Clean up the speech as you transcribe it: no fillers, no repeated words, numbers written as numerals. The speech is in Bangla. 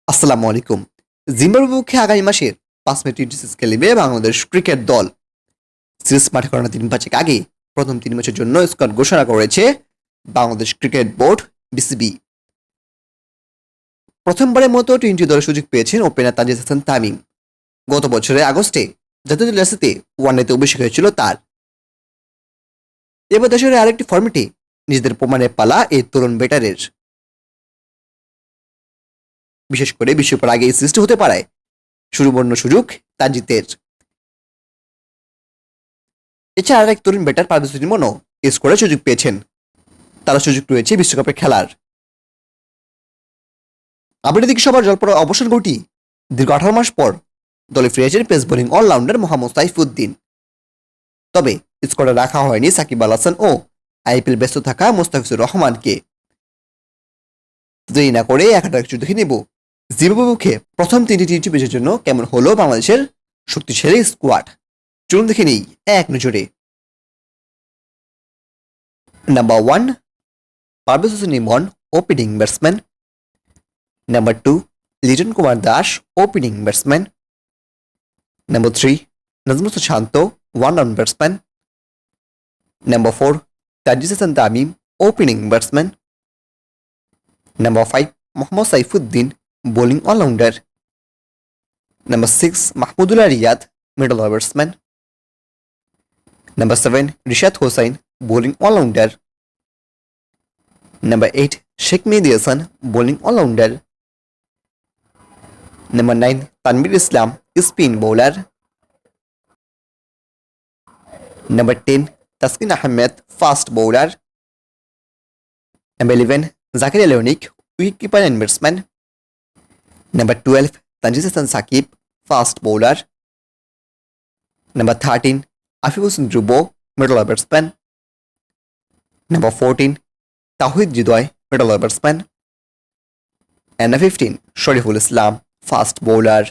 আসসালামু আলাইকুম। জিম্বাবুয়ের বিপক্ষে আগামী মাসের ৫ মে টি-20 সিরিজ খেলবে বাংলাদেশ ক্রিকেট দল। সিরিজ মাঠে করানোর ৩ ম্যাচের আগে প্রথম ৩ ম্যাচের জন্য স্কোয়াড ঘোষণা করেছে বাংলাদেশ ক্রিকেট বোর্ড বিসিবি। প্রথমবারের মতো টি-20 দলের সুযোগ পেয়েছেন ওপেনার তানজিদ হাসান তামিম। গত বছরের আগস্টে জাতীয় দলের জার্সিতে ওয়ানডেতে অভিষেক হয়েছিল তার। এবার দেশের আরেকটি ফর্মেটে নিজেদের প্রমাণের পালা এই তরুণ ব্যাটারের। বিশেষ করে বিশ্বকাপের আগে এই সিরিজটি হতে পারে সুবর্ণ সুযোগ তানজিদের। এছাড়া আরেক তরুণ ব্যাটার পারভেজ ইমনও এই স্কোয়াডে সুযোগ পেয়েছেন। তারা সুযোগ রয়েছে বিশ্বকাপে খেলার। আবার এদিকে সবার জলপর অবসান ঘটিয়ে দীর্ঘ 18 মাস পর দলে ফিরেছেন pace bowling allrounder Mohammad Saifuddin. তবে স্কোয়াডে রাখা হয়নি সাকিব আল হাসান ও আইপিএল ব্যস্ত থাকা মোস্তাফিজুর রহমানকে। দেরি না করে একটা কিছু দেখে নেব জিম্বাবুয়ের মুখে প্রথম 3টি টি-20 ম্যাচের জন্য কেমন হলো বাংলাদেশের শক্তিশালী স্কোয়াড। চলুন দেখে নেই এক নজরে। Number 1 Parvez Hossain Emon, opening batsman. Number 2 Liton Kumar Das, opening batsman. Number 3 Najmul Shanto, one down batsman. Number 4 Tanzid Hasan Tamim, opening batsman. Number 5 Mohammad Saifuddin, bowling allrounder. Number 6 Mahmudullah Riyad, middle order batsman. Number 7 Rishad Hossain, bowling allrounder. Number 8 Sheikh Mehedi Hasan, bowling allrounder. Number 9 Tanvir Islam, spin bowler. Number 10 Taskin Ahmed, fast bowler. Number 11 Jaker Ali Anik, wicket keeper and batsman. Number 12 Tanzid Hasan Sakib, fast bowler. Number 13 Afif Hossain Dhruba, middle order batsman. Number 14 Towhid Hridoy, middle order batsman. and 15 Shoriful Islam, fast bowler.